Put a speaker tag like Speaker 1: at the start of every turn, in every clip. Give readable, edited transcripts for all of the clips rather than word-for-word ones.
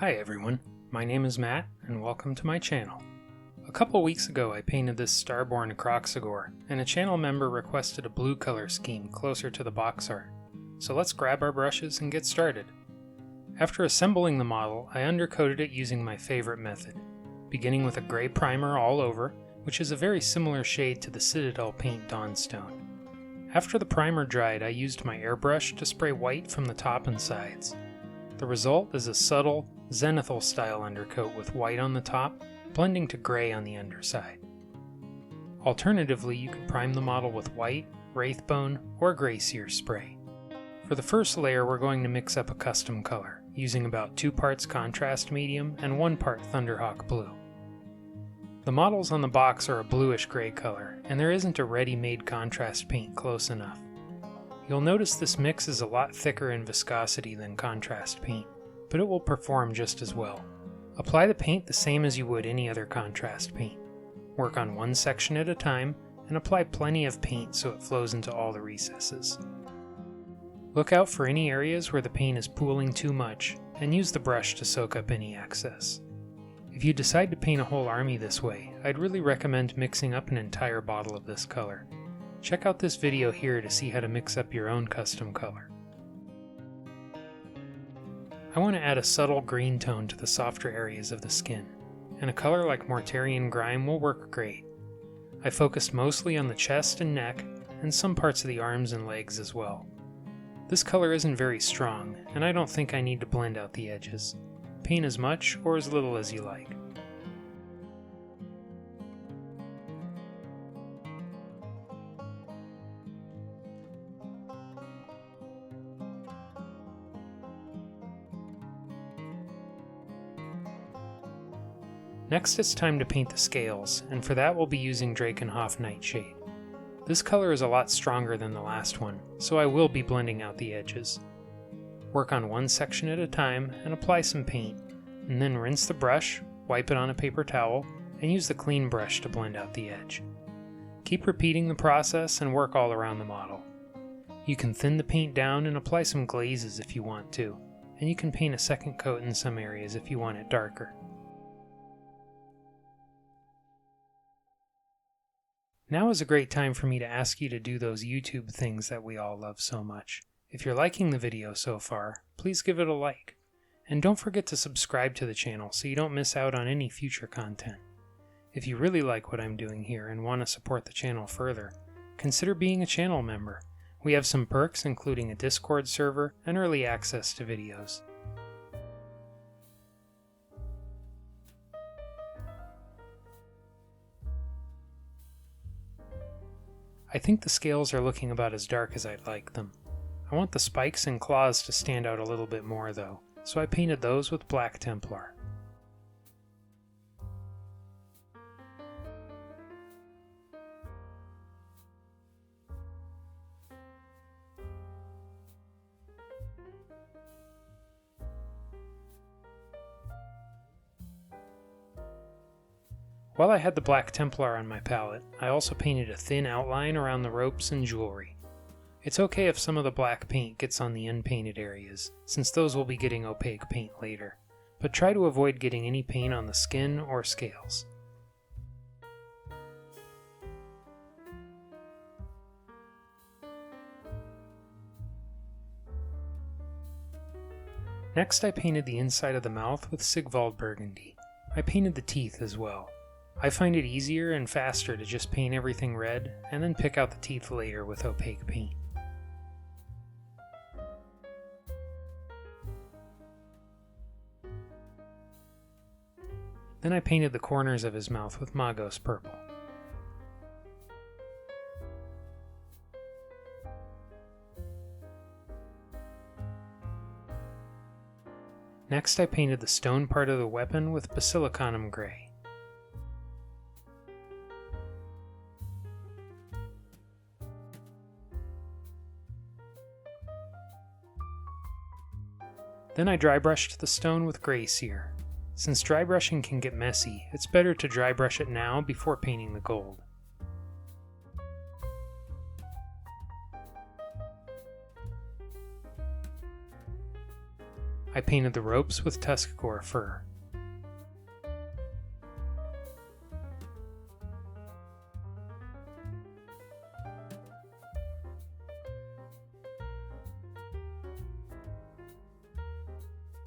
Speaker 1: Hi everyone, my name is Matt, and welcome to my channel. A couple weeks ago I painted this Seraphon Kroxigor, and a channel member requested a blue color scheme closer to the box art. So let's grab our brushes and get started. After assembling the model, I undercoated it using my favorite method, beginning with a gray primer all over, which is a very similar shade to the Citadel paint Dawnstone. After the primer dried, I used my airbrush to spray white from the top and sides. The result is a subtle, zenithal style undercoat with white on the top, blending to gray on the underside. Alternatively, you could prime the model with white, wraithbone, or gray Seer spray. For the first layer, we're going to mix up a custom color, using about 2 parts contrast medium and 1 part Thunderhawk blue. The models on the box are a bluish gray color, and there isn't a ready-made contrast paint close enough. You'll notice this mix is a lot thicker in viscosity than contrast paint, but it will perform just as well. Apply the paint the same as you would any other contrast paint. Work on one section at a time, and apply plenty of paint so it flows into all the recesses. Look out for any areas where the paint is pooling too much, and use the brush to soak up any excess. If you decide to paint a whole army this way, I'd really recommend mixing up an entire bottle of this color. Check out this video here to see how to mix up your own custom color. I want to add a subtle green tone to the softer areas of the skin, and a color like Mortarion Grime will work great. I focused mostly on the chest and neck, and some parts of the arms and legs as well. This color isn't very strong, and I don't think I need to blend out the edges. Paint as much or as little as you like. Next it's time to paint the scales, and for that we'll be using Drakenhof Nightshade. This color is a lot stronger than the last one, so I will be blending out the edges. Work on one section at a time and apply some paint, and then rinse the brush, wipe it on a paper towel, and use the clean brush to blend out the edge. Keep repeating the process and work all around the model. You can thin the paint down and apply some glazes if you want to, and you can paint a second coat in some areas if you want it darker. Now is a great time for me to ask you to do those YouTube things that we all love so much. If you're liking the video so far, please give it a like. And don't forget to subscribe to the channel so you don't miss out on any future content. If you really like what I'm doing here and want to support the channel further, consider being a channel member. We have some perks including a Discord server and early access to videos. I think the scales are looking about as dark as I'd like them. I want the spikes and claws to stand out a little bit more though, so I painted those with black Templar. While I had the black Templar on my palette, I also painted a thin outline around the ropes and jewelry. It's okay if some of the black paint gets on the unpainted areas, since those will be getting opaque paint later, but try to avoid getting any paint on the skin or scales. Next I painted the inside of the mouth with Sigvald Burgundy. I painted the teeth as well. I find it easier and faster to just paint everything red, and then pick out the teeth later with opaque paint. Then I painted the corners of his mouth with Magos purple. Next I painted the stone part of the weapon with Basilicanum gray. Then I dry brushed the stone with gray Seer. Since dry brushing can get messy, it's better to dry brush it now before painting the gold. I painted the ropes with Tuskgor fur.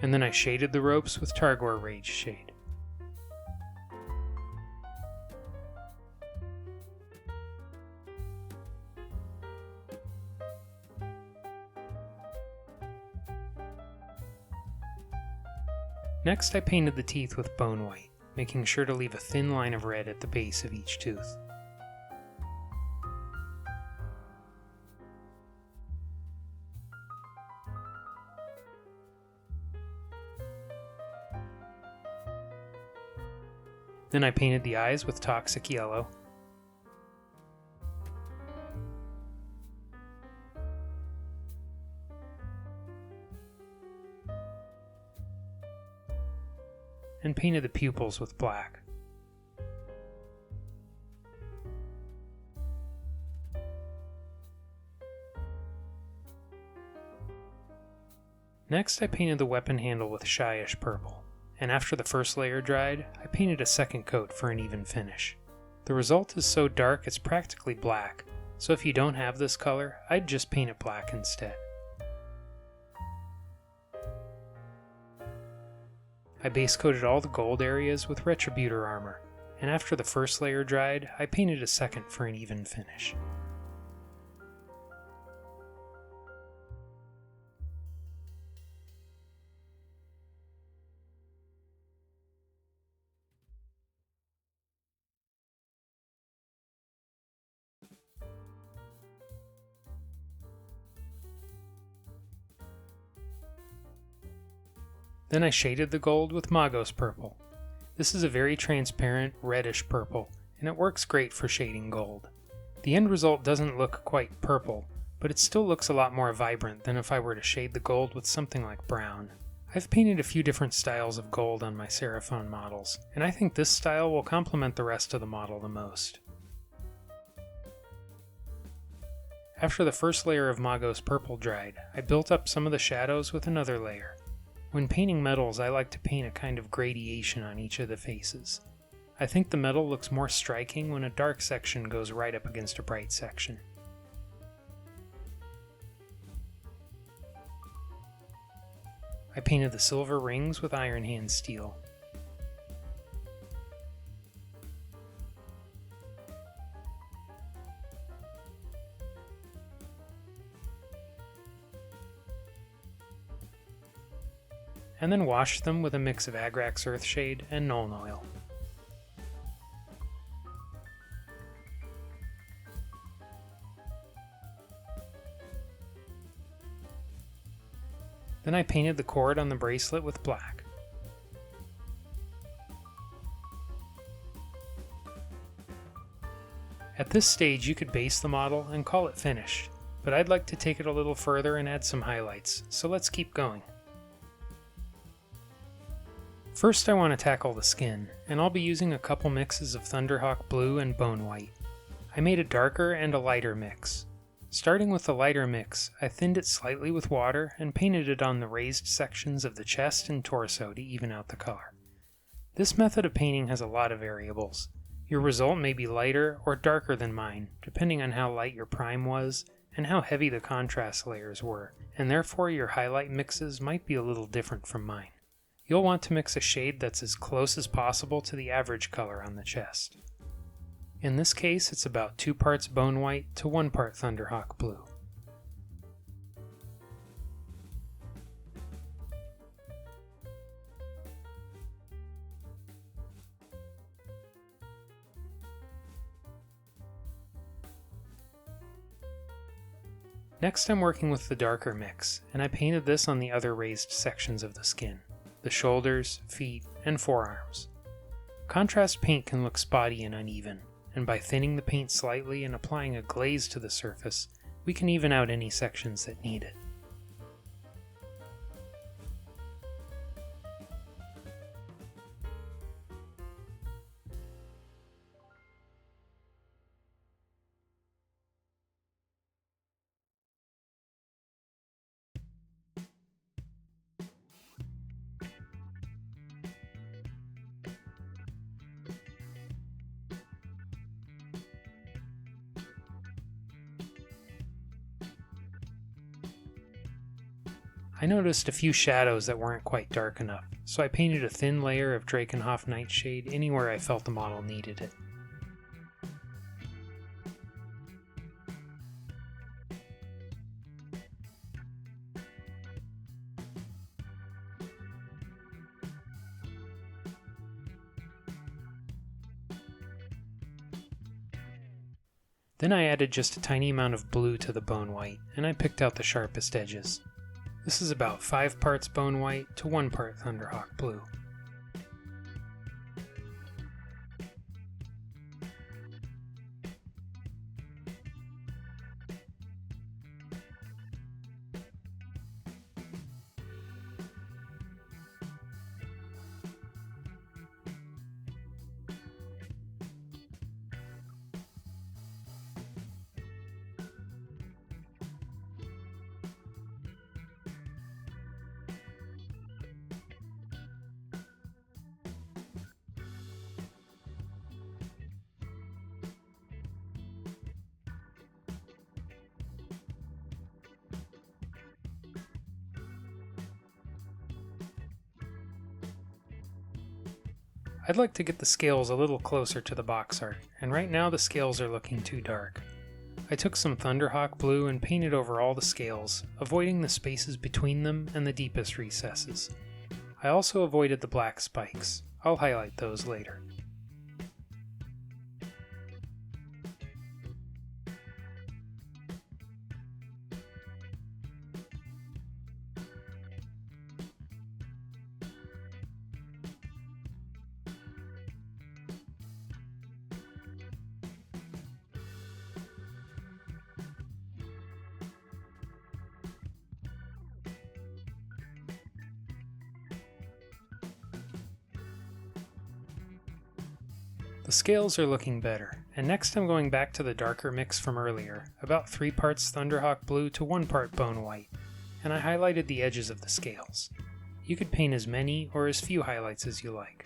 Speaker 1: And then I shaded the ropes with Targor Rage Shade. Next I painted the teeth with Bonewhite, making sure to leave a thin line of red at the base of each tooth. Then I painted the eyes with Toxic Yellow. And painted the pupils with black. Next I painted the weapon handle with Shyish purple, and after the first layer dried, I painted a second coat for an even finish. The result is so dark it's practically black, so if you don't have this color, I'd just paint it black instead. I base coated all the gold areas with Retributor armor, and after the first layer dried, I painted a second for an even finish. Then I shaded the gold with Magos purple. This is a very transparent reddish purple, and it works great for shading gold. The end result doesn't look quite purple, but it still looks a lot more vibrant than if I were to shade the gold with something like brown. I've painted a few different styles of gold on my Seraphon models, and I think this style will complement the rest of the model the most. After the first layer of Magos purple dried, I built up some of the shadows with another layer. When painting metals, I like to paint a kind of gradation on each of the faces. I think the metal looks more striking when a dark section goes right up against a bright section. I painted the silver rings with Iron Hand steel. And then washed them with a mix of Agrax Earthshade and Nuln Oil. Then I painted the cord on the bracelet with black. At this stage you could base the model and call it finished, but I'd like to take it a little further and add some highlights, so let's keep going. First I want to tackle the skin, and I'll be using a couple mixes of Thunderhawk Blue and Bonewhite. I made a darker and a lighter mix. Starting with the lighter mix, I thinned it slightly with water and painted it on the raised sections of the chest and torso to even out the color. This method of painting has a lot of variables. Your result may be lighter or darker than mine, depending on how light your prime was and how heavy the contrast layers were, and therefore your highlight mixes might be a little different from mine. You'll want to mix a shade that's as close as possible to the average color on the chest. In this case, it's about 2 parts Bonewhite to 1 part Thunderhawk Blue. Next I'm working with the darker mix, and I painted this on the other raised sections of the skin. The shoulders, feet, and forearms. Contrast paint can look spotty and uneven, and by thinning the paint slightly and applying a glaze to the surface, we can even out any sections that need it. I noticed a few shadows that weren't quite dark enough, so I painted a thin layer of Drakenhof Nightshade anywhere I felt the model needed it. Then I added just a tiny amount of blue to the Bonewhite, and I picked out the sharpest edges. This is about 5 parts Bonewhite to 1 part Thunderhawk blue. I'd like to get the scales a little closer to the box art, and right now the scales are looking too dark. I took some Thunderhawk blue and painted over all the scales, avoiding the spaces between them and the deepest recesses. I also avoided the black spikes. I'll highlight those later. The scales are looking better, and next I'm going back to the darker mix from earlier, about 3 parts Thunderhawk blue to 1 part Bonewhite, and I highlighted the edges of the scales. You could paint as many or as few highlights as you like.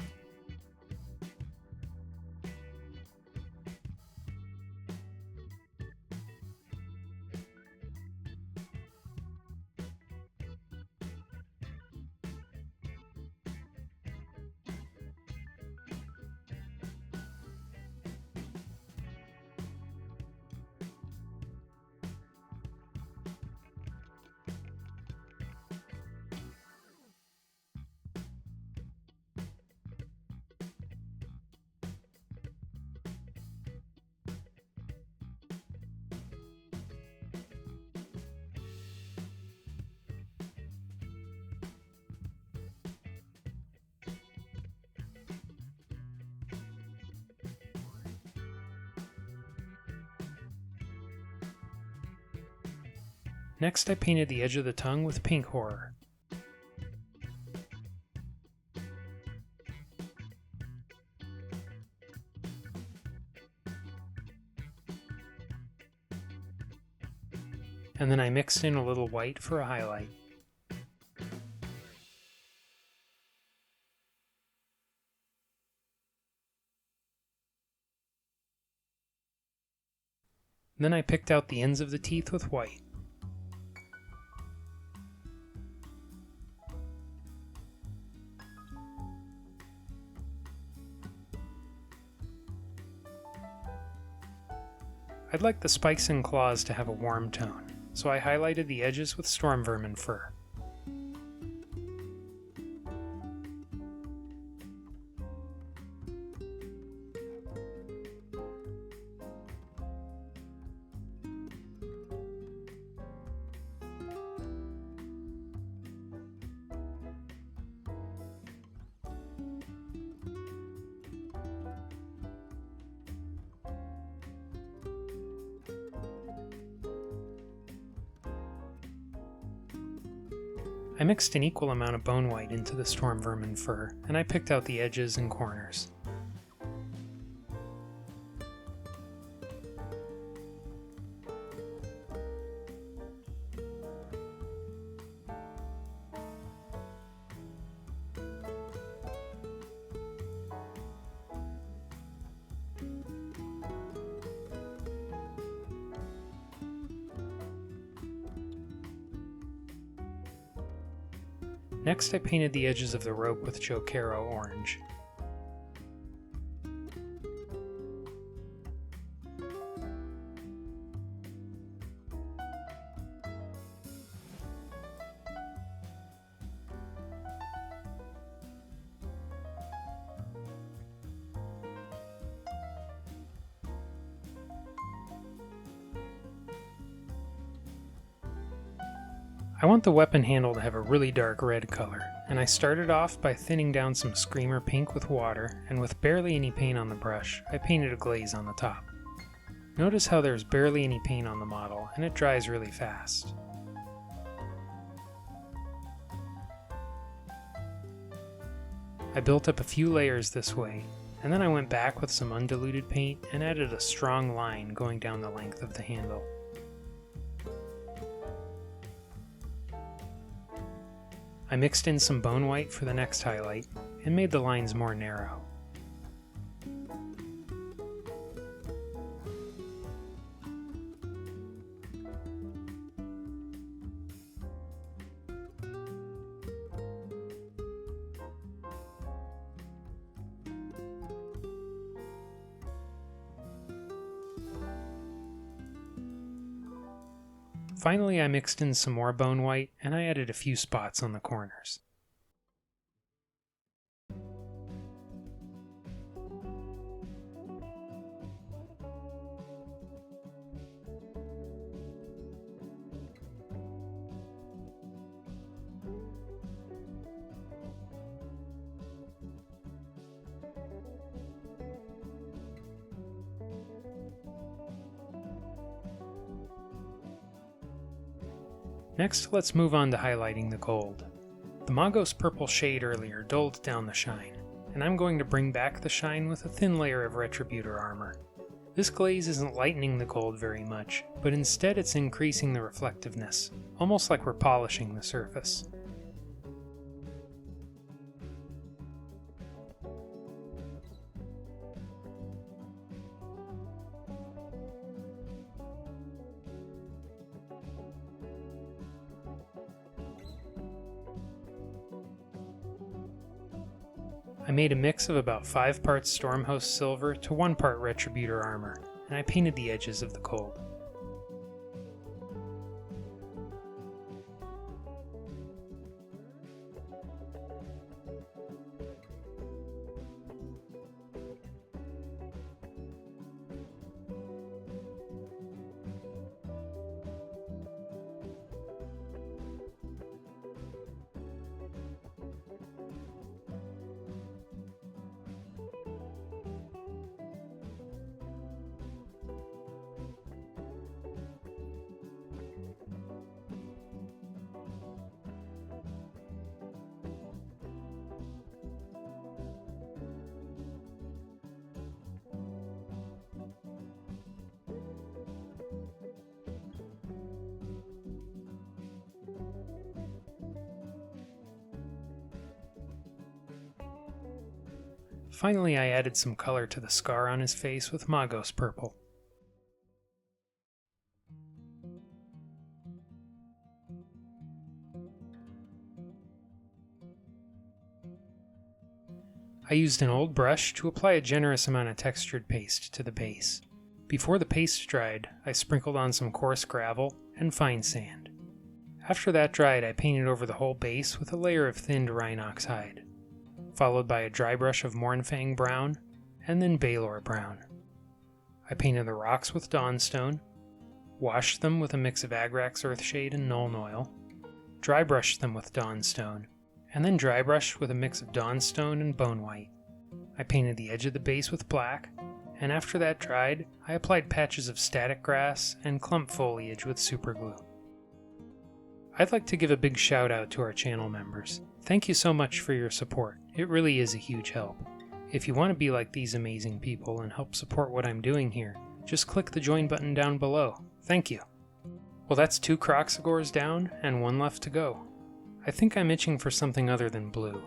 Speaker 1: Next I painted the edge of the tongue with Pink Horror. And then I mixed in a little white for a highlight. Then I picked out the ends of the teeth with white. I'd like the spikes and claws to have a warm tone, so I highlighted the edges with Stormvermin fur. I mixed an equal amount of Bonewhite into the Stormvermin fur, and I picked out the edges and corners. Next I painted the edges of the rope with Jokaero orange. I want the weapon handle to have a really dark red color, and I started off by thinning down some Screamer pink with water, and with barely any paint on the brush, I painted a glaze on the top. Notice how there's barely any paint on the model, and it dries really fast. I built up a few layers this way, and then I went back with some undiluted paint and added a strong line going down the length of the handle. I mixed in some Bonewhite for the next highlight, and made the lines more narrow. Finally, I mixed in some more Bonewhite, and I added a few spots on the corners. Next, let's move on to highlighting the gold. The Magos purple shade earlier dulled down the shine, and I'm going to bring back the shine with a thin layer of Retributor armor. This glaze isn't lightening the gold very much, but instead it's increasing the reflectiveness, almost like we're polishing the surface. I made a mix of about 5 parts Stormhost silver to 1 part Retributor armor, and I painted the edges of the gold. Finally, I added some color to the scar on his face with Magos purple. I used an old brush to apply a generous amount of textured paste to the base. Before the paste dried, I sprinkled on some coarse gravel and fine sand. After that dried, I painted over the whole base with a layer of thinned Rhinox hide, followed by a dry brush of Mournfang brown, and then Balor brown. I painted the rocks with Dawnstone, washed them with a mix of Agrax Earthshade and Nuln Oil, dry brushed them with Dawnstone, and then dry brushed with a mix of Dawnstone and Bonewhite. I painted the edge of the base with black, and after that dried, I applied patches of static grass and clump foliage with superglue. I'd like to give a big shout out to our channel members. Thank you so much for your support. It really is a huge help. If you want to be like these amazing people and help support what I'm doing here, just click the join button down below. Thank you. Well, that's 2 Kroxigors down and 1 left to go. I think I'm itching for something other than blue.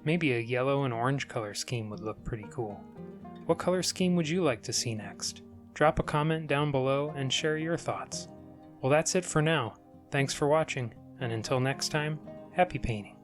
Speaker 1: Maybe a yellow and orange color scheme would look pretty cool. What color scheme would you like to see next? Drop a comment down below and share your thoughts. Well, that's it for now. Thanks for watching, and until next time, happy painting.